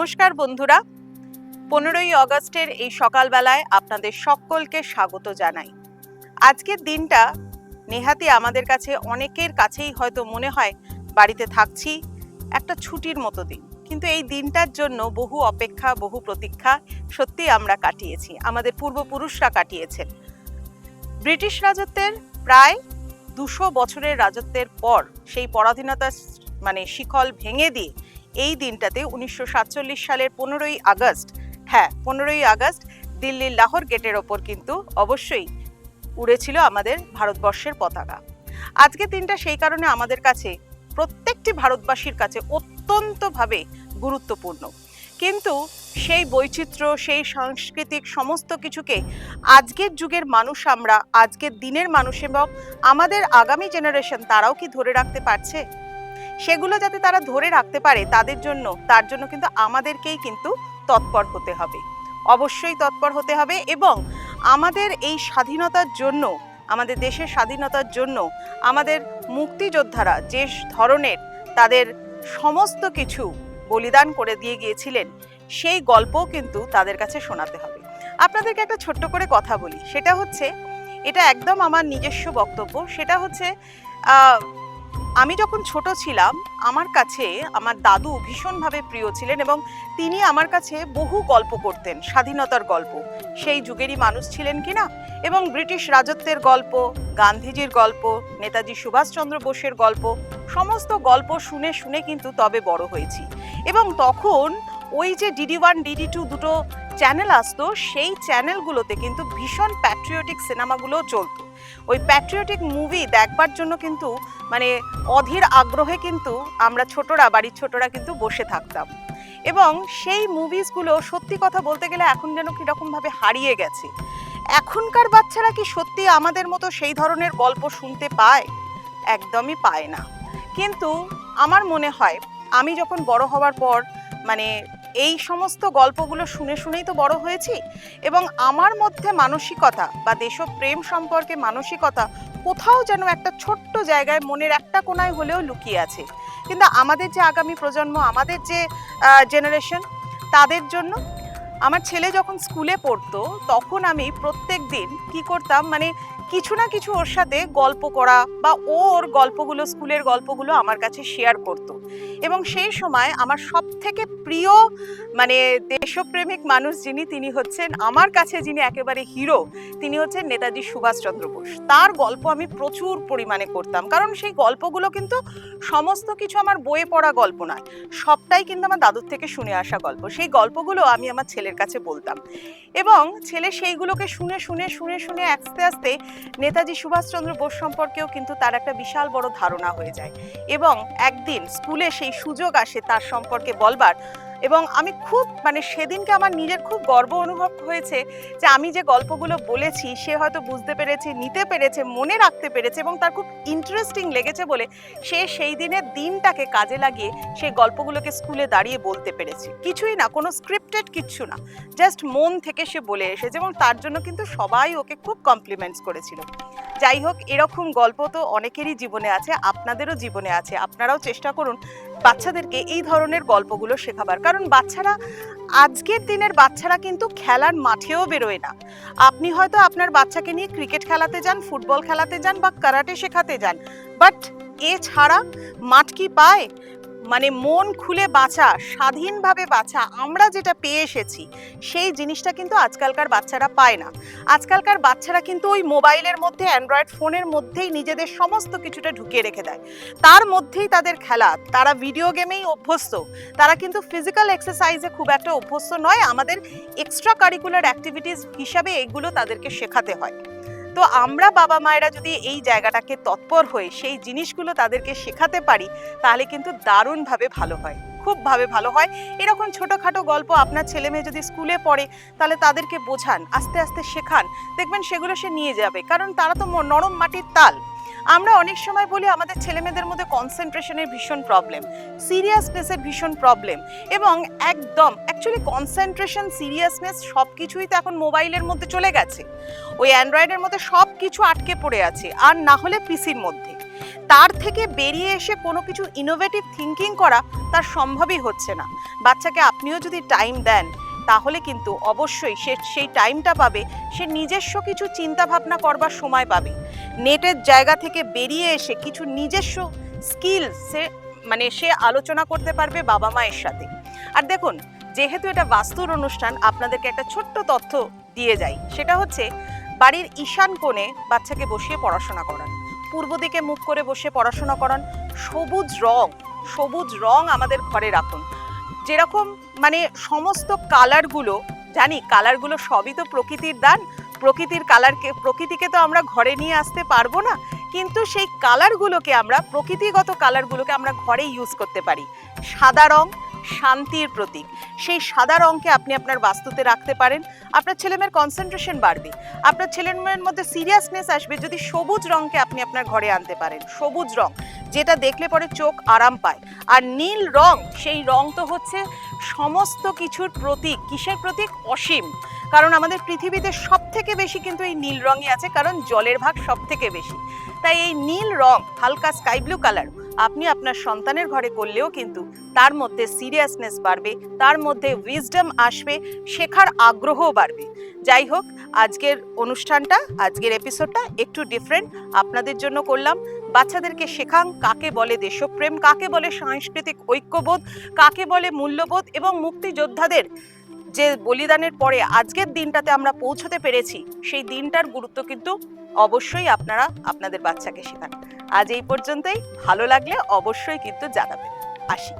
নমস্কার বন্ধুরা, 15ই অগস্টের এই সকালবেলায় আপনাদের সকলকে স্বাগত জানাই। আজকের দিনটা নেহাতি আমাদের কাছে অনেকের কাছেই হয়তো মনে হয় বাড়িতে থাকছি, একটা ছুটির মতো দিন। কিন্তু এই দিনটার জন্য বহু অপেক্ষা, বহু প্রতীক্ষা সত্যি আমরা কাটিয়েছি, আমাদের পূর্বপুরুষরা কাটিয়েছেন। ব্রিটিশ রাজত্বের প্রায় 200 বছরের রাজত্বের পর সেই পরাধীনতার শিকল ভেঙে দিয়ে এই দিনটাতে 1947 সালের 15ই আগস্ট, 15ই আগস্ট দিল্লির লাহোর গেটের ওপর কিন্তু অবশ্যই উড়েছিল আমাদের ভারতবর্ষের পতাকা। আজকের দিনটা সেই কারণে আমাদের কাছে, প্রত্যেকটি ভারতবাসীর কাছে অত্যন্তভাবে গুরুত্বপূর্ণ। কিন্তু সেই বৈচিত্র্য, সেই সাংস্কৃতিক সমস্ত কিছুকে আজকের যুগের মানুষ, আমরা আজকের দিনের মানুষ এবং আমাদের আগামী জেনারেশন, তারাও কি ধরে রাখতে পারছে? সেগুলো যাতে তারা ধরে রাখতে পারে তার জন্য কিন্তু আমাদেরকেই কিন্তু তৎপর হতে হবে, অবশ্যই তৎপর হতে হবে। এবং আমাদের এই স্বাধীনতার জন্য, আমাদের দেশের স্বাধীনতার জন্য আমাদের মুক্তিযোদ্ধারা যে ধরনের তাদের সমস্ত কিছু বলিদান করে দিয়ে গিয়েছিলেন, সেই গল্পও কিন্তু তাদের কাছে শোনাতে হবে। আপনাদেরকে একটা ছোট্ট করে কথা বলি, সেটা হচ্ছে, এটা একদম আমার নিজস্ব বক্তব্য। সেটা হচ্ছে, আমি যখন ছোট ছিলাম, আমার কাছে আমার দাদু ভীষণভাবে প্রিয় ছিলেন এবং তিনি আমার কাছে বহু গল্প করতেন, স্বাধীনতার গল্প। সেই যুগেরই মানুষ ছিলেন কিনা, এবং ব্রিটিশ রাজত্বের গল্প, গান্ধীজির গল্প, নেতাজি সুভাষচন্দ্র বোসের গল্প, সমস্ত গল্প শুনে শুনে কিন্তু তবে বড় হয়েছি। এবং তখন ওই যে DD1, DD2 দুটো চ্যানেল আসতো, সেই চ্যানেলগুলোতে কিন্তু ভীষণ প্যাট্রিয়টিক সিনেমাগুলো চলতো। ওই প্যাট্রিয়টিক মুভি দেখবার জন্য কিন্তু অধীর আগ্রহে কিন্তু আমরা বাড়ির ছোটরা কিন্তু বসে থাকতাম। এবং সেই মুভিসগুলো সত্যি কথা বলতে গেলে এখন যেন কিরকমভাবে হারিয়ে গেছে। এখনকার বাচ্চারা কি সত্যি আমাদের মতো সেই ধরনের গল্প শুনতে পায়? একদমই পায় না। কিন্তু আমার মনে হয়, আমি যখন বড় হওয়ার পর এই সমস্ত গল্পগুলো শুনে শুনেই তো বড় হয়েছি, এবং আমার মধ্যে মানসিকতা বা দেশপ্রেম সম্পর্কে মানসিকতা কোথাও যেন একটা ছোট্ট জায়গায়, মনের একটা কোনায় হলেও লুকিয়ে আছে। কিন্তু আমাদের যে আগামী প্রজন্ম, আমাদের যে জেনারেশন, তাদের জন্য, আমার ছেলে যখন স্কুলে পড়তো তখন আমি প্রত্যেক দিন কি করতাম, কিছু না কিছু ওর সাথে গল্প করা, বা ওর গল্পগুলো, স্কুলের গল্পগুলো আমার কাছে শেয়ার করতো। এবং সেই সময় আমার সব থেকে প্রিয় দেশপ্রেমিক মানুষ যিনি, তিনি হচ্ছেন আমার কাছে যিনি একেবারে হিরো, তিনি হচ্ছেন নেতাজি সুভাষচন্দ্র বোস। তার গল্প আমি প্রচুর পরিমাণে করতাম, কারণ সেই গল্পগুলো কিন্তু সমস্ত কিছু আমার বইয়ে পড়া গল্প নয়, সবটাই কিন্তু আমার দাদুর থেকে শুনে আসা গল্প। সেই গল্পগুলো আমি আমার ছেলের কাছে বলতাম, এবং ছেলে সেইগুলোকে শুনে শুনে শুনে শুনে আস্তে আস্তে নেতাজি সুভাষচন্দ্র বোস সম্পর্কেও কিন্তু তার একটা বিশাল বড় ধারণা হয়ে যায়। এবং একদিন স্কুলে সেই সুযোগ আসে তার সম্পর্কে বলবার, এবং আমি খুব সেদিনকে আমার নিজের খুব গর্ব অনুভব হয়েছে যে আমি যে গল্পগুলো বলেছি সে হয়তো বুঝতে পেরেছে, নিতে পেরেছে, মনে রাখতে পেরেছে, এবং তার খুব ইন্টারেস্টিং লেগেছে বলে সে সেই দিনের দিনটাকে কাজে লাগিয়ে সেই গল্পগুলোকে স্কুলে দাঁড়িয়ে বলতে পেরেছে। কিছুই না, কোনো স্ক্রিপ্টেড কিচ্ছু না, জাস্ট মন থেকে সে বলে এসেছে, এবং তার জন্য কিন্তু সবাই ওকে খুব কমপ্লিমেন্টস করেছিল। যাই হোক, এরকম গল্প তো অনেকেরই জীবনে আছে, আপনাদেরও জীবনে আছে। আপনারাও চেষ্টা করুন বাচ্চাদেরকে এই ধরনের গল্পগুলো শেখাবার, কারণ আজকের দিনের বাচ্চারা কিন্তু খেলার মাঠেও বেরোয় না। আপনি হয়তো আপনার বাচ্চাকে নিয়ে ক্রিকেট খেলাতে যান, ফুটবল খেলাতে যান, বা কারাটে শেখাতে যান, বাট এছাড়া মাঠ কি পায়? মন খুলে বাঁচা, স্বাধীনভাবে বাঁচা, আমরা যেটা পেয়ে এসেছি সেই জিনিসটা কিন্তু আজকালকার বাচ্চারা পায় না। আজকালকার বাচ্চারা কিন্তু ওই মোবাইলের মধ্যে, অ্যান্ড্রয়েড ফোনের মধ্যেই নিজেদের সমস্ত কিছুটা ঢুকিয়ে রেখে দেয়, তার মধ্যেই তাদের খেলা, তারা ভিডিও গেমেই অভ্যস্ত, তারা কিন্তু ফিজিক্যাল এক্সারসাইজে খুব একটা অভ্যস্ত নয়। আমাদের এক্সট্রা কারিকুলার অ্যাক্টিভিটিস হিসাবে এগুলো তাদেরকে শেখাতে হয়। তো আমরা বাবা মায়েরা যদি এই জায়গাটাকে তৎপর হয়ে সেই জিনিসগুলো তাদেরকে শেখাতে পারি, তাহলে কিন্তু দারুণভাবে ভালো হয়, খুবভাবে ভালো হয়। এরকম ছোটোখাটো গল্প আপনার ছেলে মেয়ে যদি স্কুলে পড়ে, তাহলে তাদেরকে বোঝান, আস্তে আস্তে শেখান, দেখবেন সেগুলো সে নিয়ে যাবে, কারণ তারা তো নরম মাটির তাল। আমরা অনেক সময় বলি আমাদের ছেলেমেয়েদের মধ্যে কনসেন্ট্রেশনের ভীষণ প্রবলেম, সিরিয়াসনেসের ভীষণ প্রবলেম, এবং একদম অ্যাকচুয়ালি কনসেন্ট্রেশন, সিরিয়াসনেস সব কিছুই তো এখন মোবাইলের মধ্যে চলে গেছে, ওই অ্যান্ড্রয়েডের মধ্যে সব কিছু আটকে পড়ে আছে, আর না হলে পিসির মধ্যে। তার থেকে বেরিয়ে এসে কোনো কিছু ইনোভেটিভ থিঙ্কিং করা তার সম্ভবই হচ্ছে না। বাচ্চাকে আপনিও যদি টাইম দেন তাহলে কিন্তু অবশ্যই সে সেই টাইমটা পাবে, সে নিজস্ব কিছু চিন্তা ভাবনা করবার সময় পাবে। নেটের জায়গা থেকে বেরিয়ে এসে কিছু নিজস্ব স্কিল সে আলোচনা করতে পারবে বাবা মায়ের সাথে। আর দেখুন, যেহেতু এটা বাস্তুর অনুষ্ঠান, আপনাদেরকে একটা ছোট্ট তথ্য দিয়ে যাই। সেটা হচ্ছে বাড়ির ঈশান কোণে বাচ্চাকে বসিয়ে পড়াশোনা করান, পূর্ব দিকে মুখ করে বসে পড়াশোনা করান। সবুজ রং আমাদের ঘরে রাখুন। যেরকম সমস্ত কালারগুলো, জানি কালারগুলো সবই তো প্রকৃতির দান, প্রকৃতিকে তো আমরা ঘরে নিয়ে আসতে পারবো না, কিন্তু সেই কালারগুলোকে আমরা, প্রকৃতিগত কালারগুলোকে আমরা ঘরে ইউজ করতে পারি। সাদা রং শান্তির প্রতীক, সেই সাদা রংকে আপনি আপনার বাস্তুতে রাখতে পারেন। আপনার ছেলেমেয়ের কনসেন্ট্রেশন বাড়বে, আপনার ছেলেমেয়ের মধ্যে সিরিয়াসনেস আসবে যদি সবুজ রংকে আপনি আপনার ঘরে আনতে পারেন। সবুজ রং যেটা দেখলে পরে চোখ আরাম পায়। আর নীল রং, সেই রং তো হচ্ছে সমস্ত কিছুর প্রতীক। কিসের প্রতীক? অসীম। কারণ আমাদের পৃথিবীতে সব থেকে বেশি কিন্তু এই নীল রঙই আছে, কারণ জলের ভাগ সব থেকে বেশি। তাই এই নীল রং, হালকা স্কাই ব্লু কালার, আপনি আপনার সন্তানের ঘরে করলেও কিন্তু তার মধ্যে সিরিয়াসনেস বাড়বে, তার মধ্যে উইজডম আসবে, শেখার আগ্রহও বাড়বে। যাই হোক, আজকের অনুষ্ঠানটা, আজকের এপিসোডটা একটু ডিফারেন্ট আপনাদের জন্য করলাম। বাচ্চাদেরকে শেখান কাকে বলে দেশপ্রেম, কাকে বলে সাংস্কৃতিক ঐক্যবোধ, কাকে বলে মূল্যবোধ, এবং মুক্তিযোদ্ধাদের যে বলিদানের পরে আজকের দিনটাতে আমরা পৌঁছতে পেরেছি, সেই দিনটার গুরুত্ব কিন্তু অবশ্যই আপনারা আপনাদের বাচ্চাকে শেখান। আজ এই পর্যন্তই। ভালো লাগলে অবশ্যই কিন্তু জানাবেন। আসি।